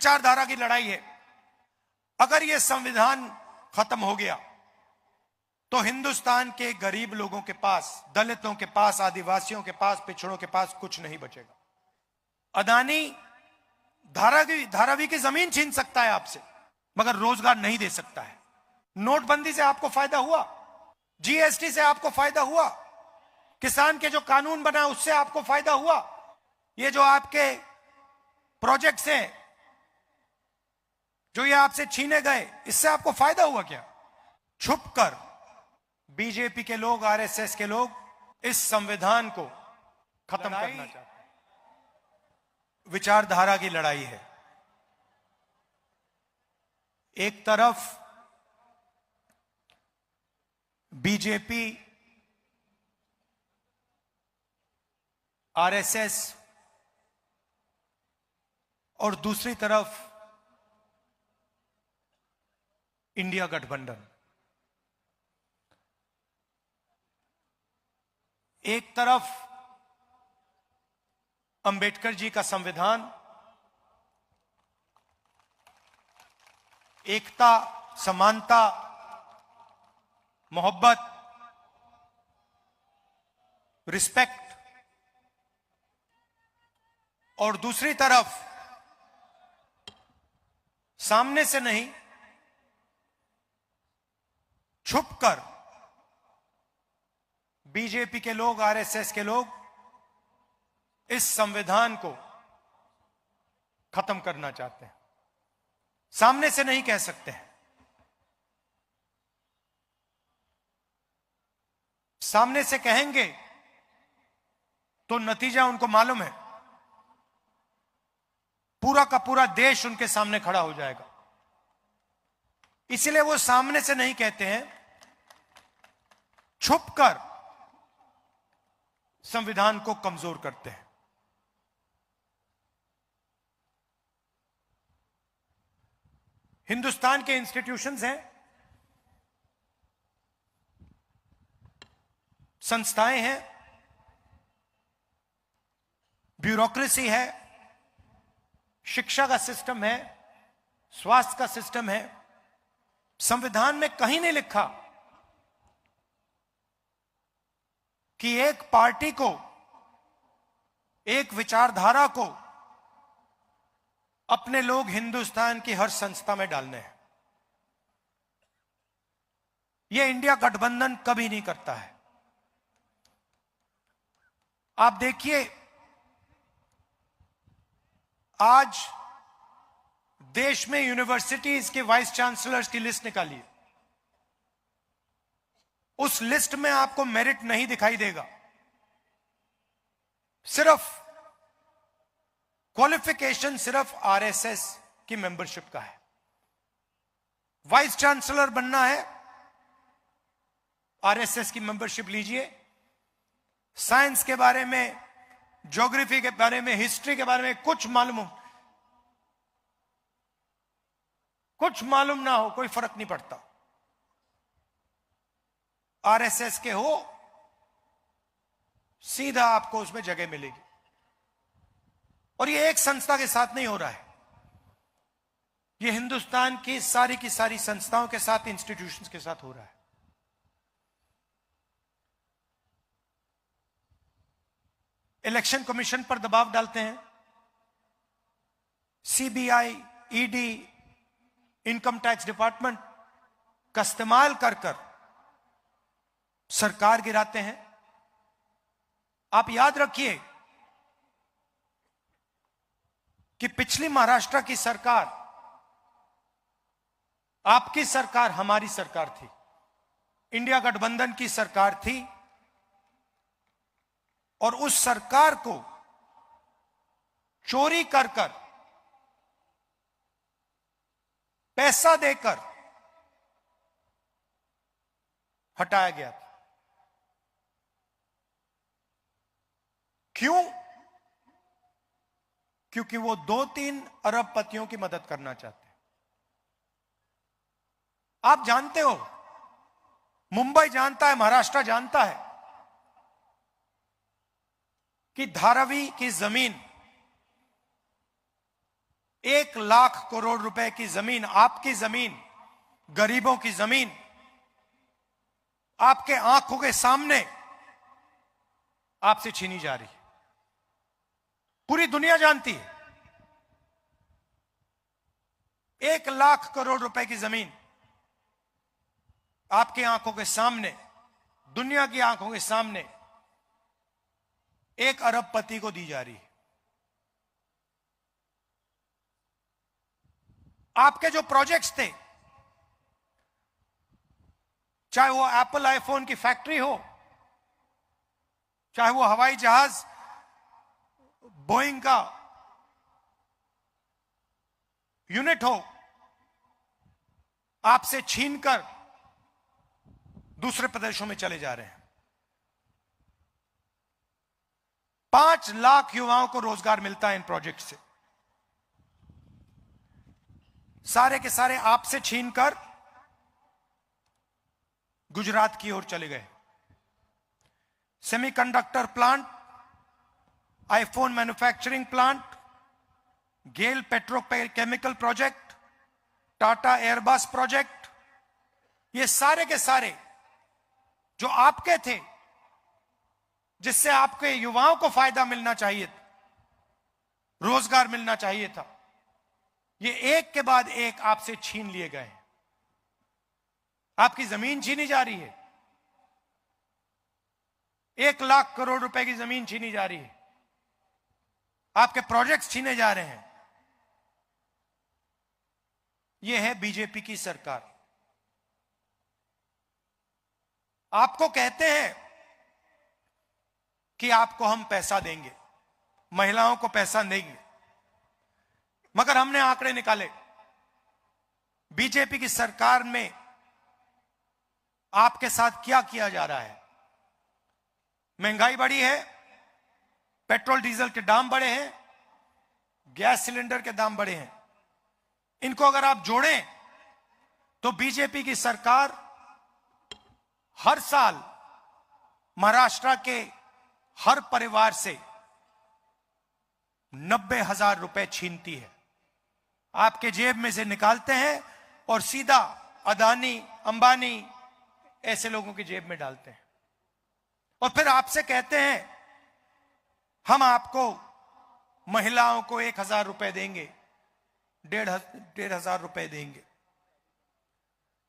विचारधारा की लड़ाई है। अगर यह संविधान खत्म हो गया तो हिंदुस्तान के गरीब लोगों के पास, दलितों के पास, आदिवासियों के पास, पिछड़ों के पास कुछ नहीं बचेगा। अदानी धारावी की जमीन छीन सकता है आपसे, मगर रोजगार नहीं दे सकता है। नोटबंदी से आपको फायदा हुआ, जीएसटी से आपको फायदा हुआ, किसान के जो कानून बना उससे आपको फायदा हुआ। ये जो आपके प्रोजेक्ट्स हैं, जो ये आपसे छीने गए, इससे आपको फायदा हुआ क्या? छुपकर बीजेपी के लोग, आरएसएस के लोग इस संविधान को खत्म करना चाहते हैं। विचारधारा की लड़ाई है। एक तरफ बीजेपी, आरएसएस और दूसरी तरफ इंडिया गठबंधन। एक तरफ अंबेडकर जी का संविधान, एकता, समानता, मोहब्बत, रिस्पेक्ट, और दूसरी तरफ सामने से नहीं, छुपकर बीजेपी के लोग, आरएसएस के लोग इस संविधान को खत्म करना चाहते हैं। सामने से नहीं कह सकते हैं। सामने से कहेंगे तो नतीजा उनको मालूम है, पूरा का पूरा देश उनके सामने खड़ा हो जाएगा। इसलिए वो सामने से नहीं कहते हैं, छुपकर संविधान को कमजोर करते हैं। हिंदुस्तान के इंस्टीट्यूशंस हैं, संस्थाएं हैं, ब्यूरोक्रेसी है, शिक्षा का सिस्टम है, स्वास्थ्य का सिस्टम है। संविधान में कहीं नहीं लिखा कि एक पार्टी को, एक विचारधारा को अपने लोग हिंदुस्तान की हर संस्था में डालने हैं। यह इंडिया गठबंधन कभी नहीं करता है। आप देखिए, आज देश में यूनिवर्सिटीज के वाइस चांसलर्स की लिस्ट निकाली है। उस लिस्ट में आपको मेरिट नहीं दिखाई देगा, सिर्फ क्वालिफिकेशन सिर्फ आरएसएस की मेंबरशिप का है। वाइस चांसलर बनना है, आरएसएस की मेंबरशिप लीजिए। साइंस के बारे में, ज्योग्राफी के बारे में, हिस्ट्री के बारे में कुछ मालूम ना हो, कोई फर्क नहीं पड़ता। आरएसएस के हो, सीधा आपको उसमें जगह मिलेगी। और ये एक संस्था के साथ नहीं हो रहा है, ये हिंदुस्तान की सारी संस्थाओं के साथ, इंस्टीट्यूशंस के साथ हो रहा है। इलेक्शन कमीशन पर दबाव डालते हैं, CBI, ED, income tax department का इस्तेमाल कर सरकार गिराते हैं। आप याद रखिए कि पिछली महाराष्ट्र की सरकार, आपकी सरकार, हमारी सरकार थी, इंडिया गठबंधन की सरकार थी, और उस सरकार को चोरी कर पैसा देकर हटाया गया था। क्यों? क्योंकि वो 2-3 अरबपतियों की मदद करना चाहते हैं। आप जानते हो, मुंबई जानता है, महाराष्ट्र जानता है कि धारावी की जमीन 1 लाख करोड़ रुपए की जमीन, आपकी जमीन, गरीबों की जमीन, आपके आंखों के सामने आपसे छीनी जा रही है। पूरी दुनिया जानती है। 1 लाख करोड़ रुपए की जमीन आपकी आंखों के सामने, दुनिया की आंखों के सामने 1 अरबपति को दी जा रही है। आपके जो प्रोजेक्ट्स थे, चाहे वो एप्पल आईफोन की फैक्ट्री हो, चाहे वो हवाई जहाज बोइंग का यूनिट हो, आपसे छीनकर दूसरे प्रदेशों में चले जा रहे हैं। 5 लाख युवाओं को रोजगार मिलता है इन प्रोजेक्ट से। सारे के सारे आपसे छीनकर गुजरात की ओर चले गए। Semiconductor plant, iPhone manufacturing plant, GAIL petrochemical project, Tata Airbus project, ये सारे के सारे जो आपके थे, जिससे आपके युवाओं को फायदा मिलना चाहिए था, रोजगार मिलना चाहिए था, ये एक के बाद एक आपसे छीन लिए गए। आपकी जमीन छीनी जा रही है। 1 लाख करोड़ रुपए की जमीन छीनी जा रही है। आपके प्रोजेक्ट्स छीने जा रहे हैं। यह है बीजेपी की सरकार। आपको कहते हैं कि आपको हम पैसा देंगे, महिलाओं को पैसा देंगे, मगर हमने आंकड़े निकाले। बीजेपी की सरकार में आपके साथ क्या किया जा रहा है। महंगाई बढ़ी है, पेट्रोल डीजल के दाम बढ़े हैं, गैस सिलेंडर के दाम बढ़े हैं। इनको अगर आप जोड़ें तो बीजेपी की सरकार हर साल महाराष्ट्र के हर परिवार से 90,000 रुपए छीनती है। आपके जेब में से निकालते हैं और सीधा अदानी, अंबानी ऐसे लोगों की जेब में डालते हैं। और फिर आपसे कहते हैं हम आपको, महिलाओं को 1,000 रुपए देंगे, 1,500 रुपए देंगे।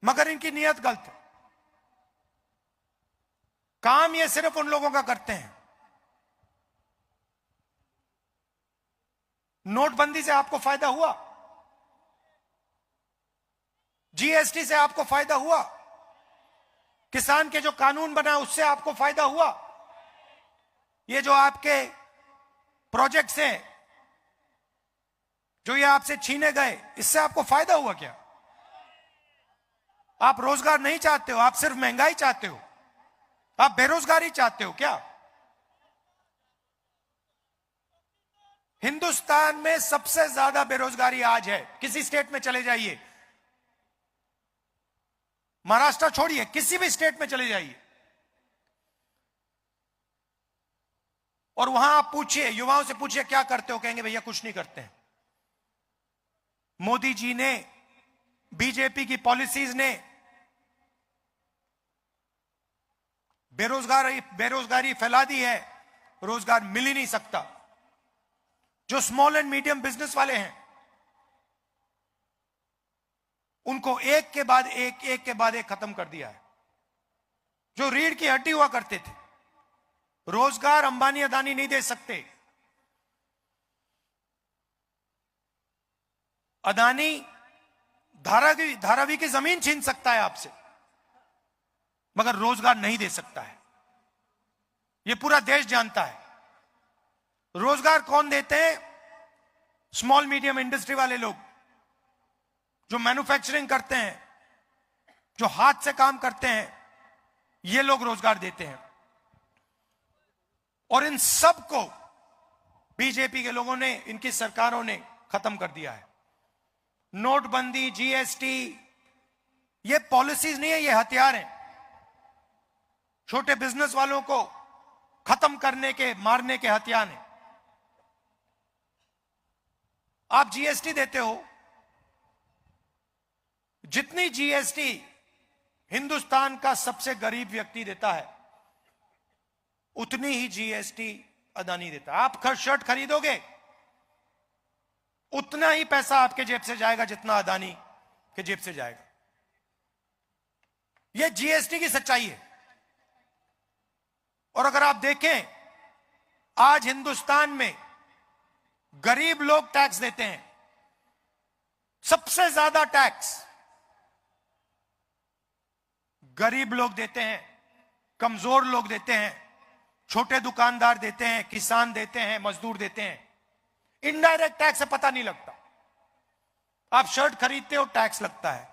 मगर इनकी नीयत गलत है। काम ये सिर्फ उन लोगों का करते हैं। नोटबंदी से आपको फायदा हुआ, जीएसटी से आपको फायदा हुआ, किसान के जो कानून बना उससे आपको फायदा हुआ, ये जो आपके प्रोजेक्ट्स हैं जो ये आपसे छीने गए, इससे आपको फायदा हुआ क्या? आप रोजगार नहीं चाहते हो, आप सिर्फ महंगाई चाहते हो, आप बेरोजगारी चाहते हो क्या? हिंदुस्तान में सबसे ज्यादा बेरोजगारी आज है। किसी स्टेट में चले जाइए, महाराष्ट्र छोड़िए, किसी भी स्टेट में चले जाइए और वहां आप पूछिए, युवाओं से पूछिए क्या करते हो, कहेंगे भैया कुछ नहीं करते हैं। मोदी जी ने, बीजेपी की पॉलिसीज ने बेरोजगारी फैला दी है, रोजगार मिल ही नहीं सकता। जो स्मॉल एंड मीडियम बिजनेस वाले हैं उनको एक के बाद एक खत्म कर दिया है। जो रीढ़ की हड्डी हुआ करते थे, रोजगार अंबानी अदानी नहीं दे सकते। अदानी धारावी की जमीन छीन सकता है आपसे, मगर रोजगार नहीं दे सकता है। यह पूरा देश जानता है। रोजगार कौन देते हैं? स्मॉल मीडियम इंडस्ट्री वाले लोग, जो मैन्युफैक्चरिंग करते हैं, जो हाथ से काम करते हैं, ये लोग रोजगार देते हैं। और इन सब को बीजेपी के लोगों ने, इनकी सरकारों ने खत्म कर दिया है। नोटबंदी, जीएसटी, ये पॉलिसीज नहीं है, ये हथियार हैं। छोटे बिजनेस वालों को खत्म करने के, मारने के हथियार हैं। आप जीएसटी देते हो, जितनी जीएसटी हिंदुस्तान का सबसे गरीब व्यक्ति देता है उतनी ही जीएसटी अदानी देता है। आप शर्ट खरीदोगे उतना ही पैसा आपके जेब से जाएगा जितना अदानी के जेब से जाएगा। यह जीएसटी की सच्चाई है। और अगर आप देखें, आज हिंदुस्तान में गरीब लोग टैक्स देते हैं। सबसे ज्यादा टैक्स गरीब लोग देते हैं, कमजोर लोग देते हैं, छोटे दुकानदार देते हैं, किसान देते हैं, मजदूर देते हैं। इनडायरेक्ट टैक्स से पता नहीं लगता। आप शर्ट खरीदते हो, टैक्स लगता है।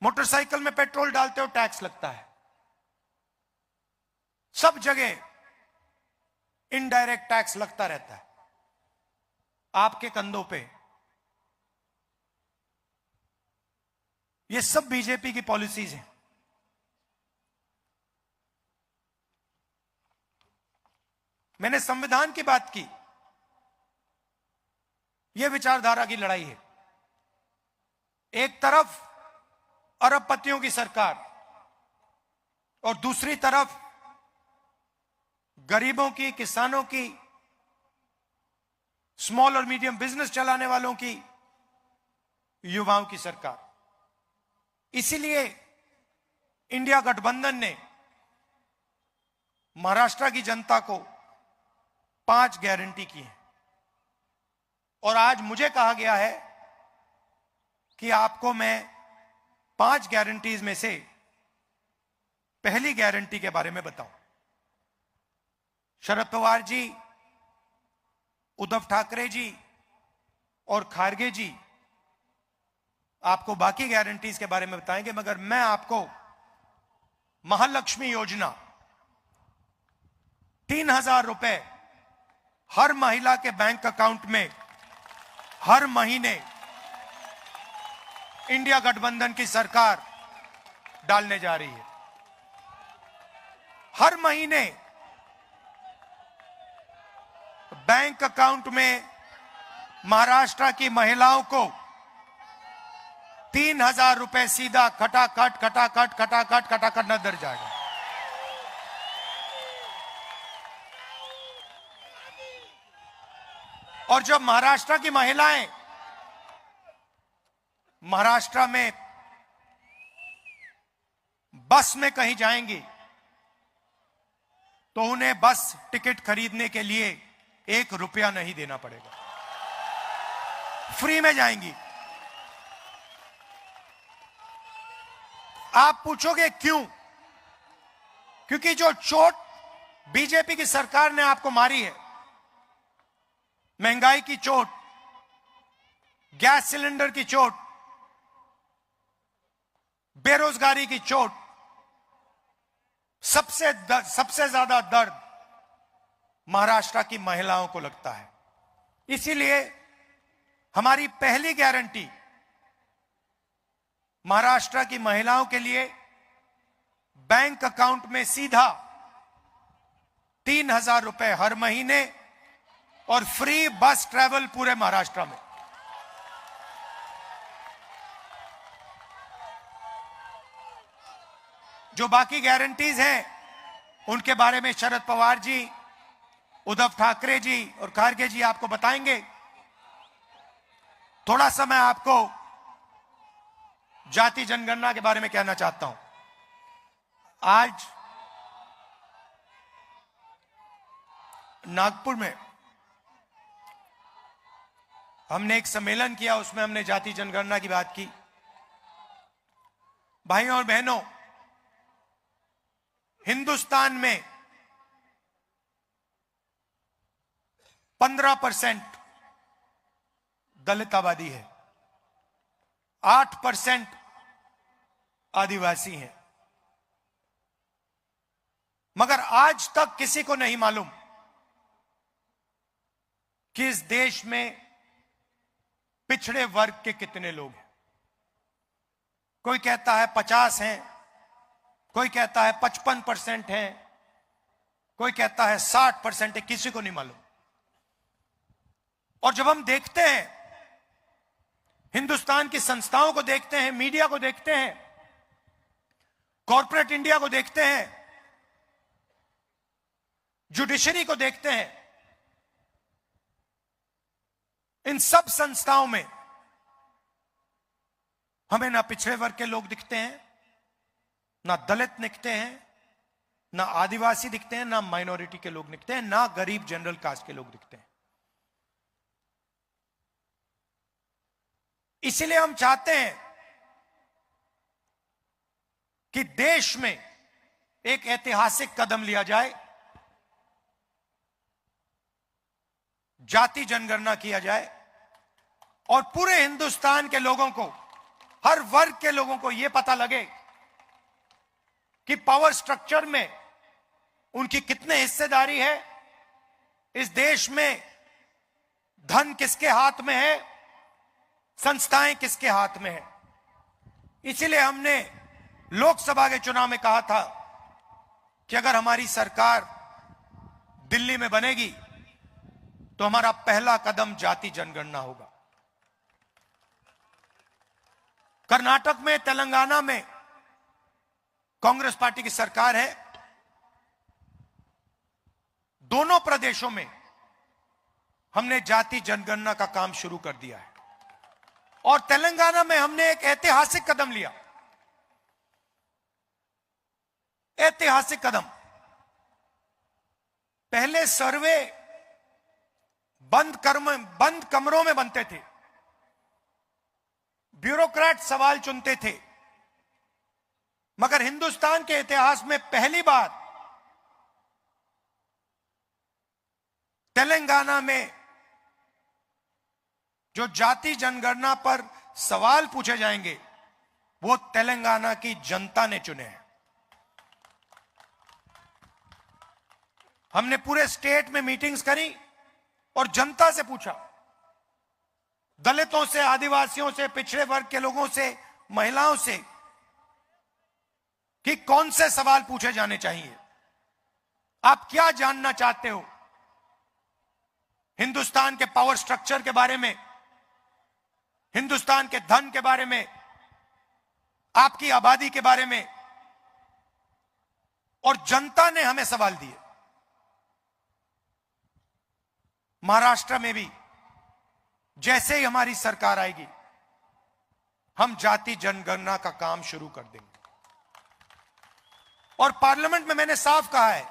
मोटरसाइकिल में पेट्रोल डालते हो, टैक्स लगता है। सब जगह इनडायरेक्ट टैक्स लगता रहता है। आपके कंधों पे ये सब बीजेपी की पॉलिसीज हैं। मैंने संविधान की बात की। यह विचारधारा की लड़ाई है। एक तरफ अरबपतियों की सरकार और दूसरी तरफ गरीबों की, किसानों की, स्मॉल और मीडियम बिजनेस चलाने वालों की, युवाओं की सरकार। इसीलिए इंडिया गठबंधन ने महाराष्ट्र की जनता को 5 गारंटी की है। और आज मुझे कहा गया है कि आपको मैं 5 गारंटीज में से पहली गारंटी के बारे में बताऊं। शरद पवार जी, उद्धव ठाकरे जी और खारगे जी आपको बाकी गारंटीज के बारे में बताएंगे, मगर मैं आपको महालक्ष्मी योजना 3,000 रुपए हर महिला के बैंक अकाउंट में हर महीने इंडिया गठबंधन की सरकार डालने जा रही है। हर महीने बैंक अकाउंट में महाराष्ट्र की महिलाओं को 3,000 रुपए सीधा खटाखट नजर जाएगा। और जब महाराष्ट्र की महिलाएं महाराष्ट्र में बस में कहीं जाएंगी तो उन्हें बस टिकट खरीदने के लिए 1 रुपया नहीं देना पड़ेगा, फ्री में जाएंगी। आप पूछोगे क्यों? क्योंकि जो चोट बीजेपी की सरकार ने आपको मारी है, महंगाई की चोट, गैस सिलेंडर की चोट, बेरोजगारी की चोट, सबसे ज्यादा दर्द महाराष्ट्र की महिलाओं को लगता है। इसीलिए हमारी पहली गारंटी महाराष्ट्र की महिलाओं के लिए बैंक अकाउंट में सीधा 3,000 रुपए हर महीने और फ्री बस ट्रैवल पूरे महाराष्ट्र में। जो बाकी गारंटीज हैं उनके बारे में शरद पवार जी, उद्धव ठाकरे जी और खारगे जी आपको बताएंगे। थोड़ा सा मैं आपको जाति जनगणना के बारे में कहना चाहता हूं। आज नागपुर में हमने एक सम्मेलन किया, उसमें हमने जाति जनगणना की बात की। भाइयों और बहनों, हिंदुस्तान में 15% दलित आबादी है, 8% आदिवासी हैं, मगर आज तक किसी को नहीं मालूम कि इस देश में पिछड़े वर्ग के कितने लोग हैं। कोई कहता है 50 हैं, कोई कहता है 55% हैं, कोई कहता है 60% है, किसी को नहीं मालूम। और जब हम देखते हैं, हिंदुस्तान की संस्थाओं को देखते हैं, मीडिया को देखते हैं, कॉर्पोरेट इंडिया को देखते हैं, जुडिशरी को देखते हैं, इन सब संस्थाओं में हमें ना पिछड़े वर्ग के लोग दिखते हैं, ना दलित दिखते हैं, ना आदिवासी दिखते हैं, ना माइनॉरिटी के लोग दिखते हैं, ना गरीब जनरल कास्ट के लोग दिखते हैं। इसीलिए हम चाहते हैं कि देश में एक ऐतिहासिक कदम लिया जाए, जाति जनगणना किया जाए और पूरे हिंदुस्तान के लोगों को, हर वर्ग के लोगों को यह पता लगे कि पावर स्ट्रक्चर में उनकी कितने हिस्सेदारी है, इस देश में धन किसके हाथ में है, संस्थाएं किसके हाथ में है। इसीलिए हमने लोकसभा के चुनाव में कहा था कि अगर हमारी सरकार दिल्ली में बनेगी तो हमारा पहला कदम जाति जनगणना होगा। कर्नाटक में, तेलंगाना में कांग्रेस पार्टी की सरकार है। दोनों प्रदेशों में हमने जाति जनगणना का काम शुरू कर दिया है और तेलंगाना में हमने एक ऐतिहासिक कदम लिया, ऐतिहासिक कदम। पहले सर्वे बंद कमरों में बनते थे, ब्यूरोक्रेट सवाल चुनते थे, मगर हिंदुस्तान के इतिहास में पहली बार तेलंगाना में जो जाति जनगणना पर सवाल पूछे जाएंगे वो तेलंगाना की जनता ने चुने हैं। हमने पूरे स्टेट में मीटिंग्स करी और जनता से पूछा, दलितों से, आदिवासियों से, पिछड़े वर्ग के लोगों से, महिलाओं से, कि कौन से सवाल पूछे जाने चाहिए, आप क्या जानना चाहते हो हिंदुस्तान के पावर स्ट्रक्चर के बारे में, हिंदुस्तान के धन के बारे में, आपकी आबादी के बारे में। और जनता ने हमें सवाल दिए। महाराष्ट्र में भी जैसे ही हमारी सरकार आएगी हम जाति जनगणना का काम शुरू कर देंगे। और पार्लियामेंट में मैंने साफ कहा है,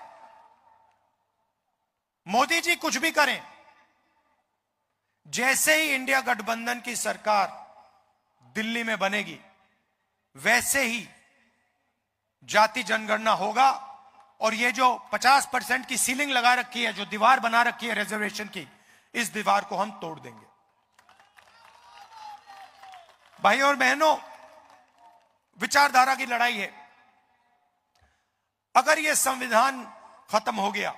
मोदी जी कुछ भी करें, जैसे ही इंडिया गठबंधन की सरकार दिल्ली में बनेगी वैसे ही जाति जनगणना होगा। और ये जो 50% की सीलिंग लगा रखी है, जो दीवार बना रखी है रिजर्वेशन की, इस दीवार को हम तोड़ देंगे। भाइयों और बहनों, विचारधारा की लड़ाई है। अगर यह संविधान खत्म हो गया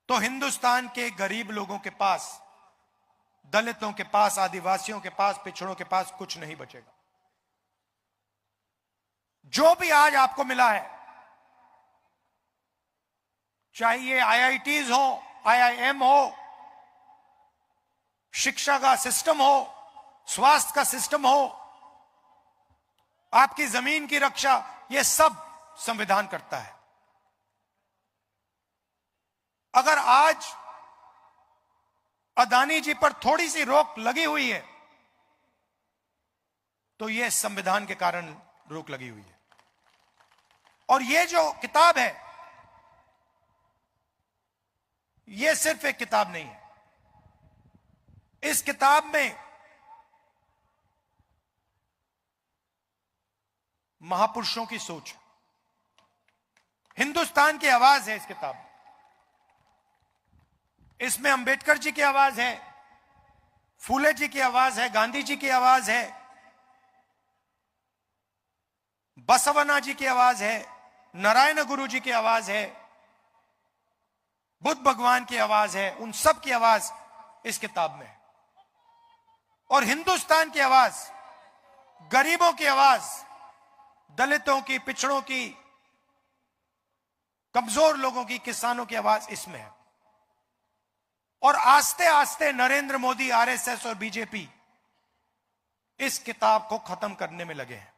तो हिंदुस्तान के गरीब लोगों के पास, दलितों के पास, आदिवासियों के पास, पिछड़ों के पास कुछ नहीं बचेगा। जो भी आज आपको मिला है, चाहे ये आईआईटीज हो, आईआईएम हो, शिक्षा का सिस्टम हो, स्वास्थ्य का सिस्टम हो, आपकी जमीन की रक्षा, ये सब संविधान करता है। अगर आज अदानी जी पर थोड़ी सी रोक लगी हुई है तो यह संविधान के कारण रोक लगी हुई है। और यह जो किताब है, यह सिर्फ एक किताब नहीं है। इस किताब में महापुरुषों की सोच, हिंदुस्तान की आवाज है इस किताब में। इसमें अंबेडकर जी की आवाज है, फूले जी की आवाज है, गांधी जी की आवाज है, बसवन्ना जी की आवाज है, नारायण गुरु जी की आवाज है, बुद्ध भगवान की आवाज है। उन सब की आवाज इस किताब में है। और हिंदुस्तान की आवाज, गरीबों की आवाज, दलितों की, पिछड़ों की, कमजोर लोगों की, किसानों की आवाज इसमें है। और आस्ते आस्ते नरेंद्र मोदी, आरएसएस और बीजेपी इस किताब को खत्म करने में लगे हैं।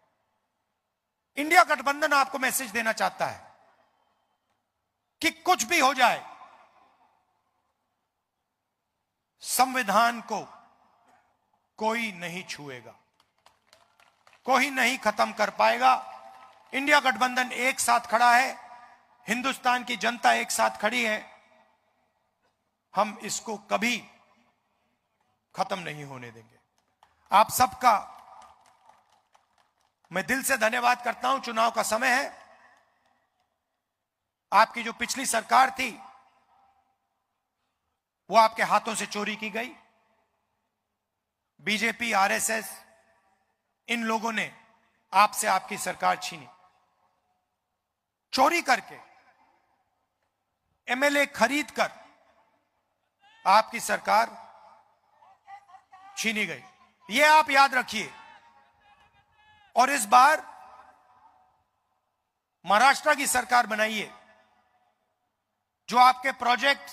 इंडिया गठबंधन आपको मैसेज देना चाहता है कि कुछ भी हो जाए, संविधान को कोई नहीं छुएगा, कोई नहीं खत्म कर पाएगा। इंडिया गठबंधन एक साथ खड़ा है, हिंदुस्तान की जनता एक साथ खड़ी है। हम इसको कभी खत्म नहीं होने देंगे। आप सबका मैं दिल से धन्यवाद करता हूं। चुनाव का समय है। आपकी जो पिछली सरकार थी वो आपके हाथों से चोरी की गई। बीजेपी, आरएसएस, इन लोगों ने आपसे आपकी सरकार छीनी। चोरी करके, एमएलए खरीद कर आपकी सरकार छीनी गई। यह आप याद रखिए। और इस बार महाराष्ट्र की सरकार बनाइए, जो आपके प्रोजेक्ट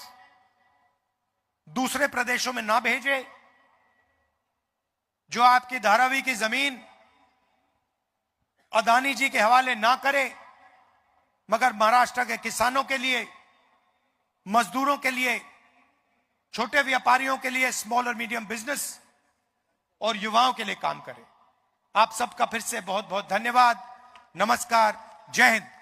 दूसरे प्रदेशों में ना भेजे, जो आपकी धारावी की जमीन अदानी जी के हवाले ना करे, मगर महाराष्ट्र के किसानों के लिए, मजदूरों के लिए, छोटे व्यापारियों के लिए, स्मॉल और मीडियम बिजनेस और युवाओं के लिए काम करे। आप सबका फिर से बहुत बहुत धन्यवाद। नमस्कार। जय हिंद।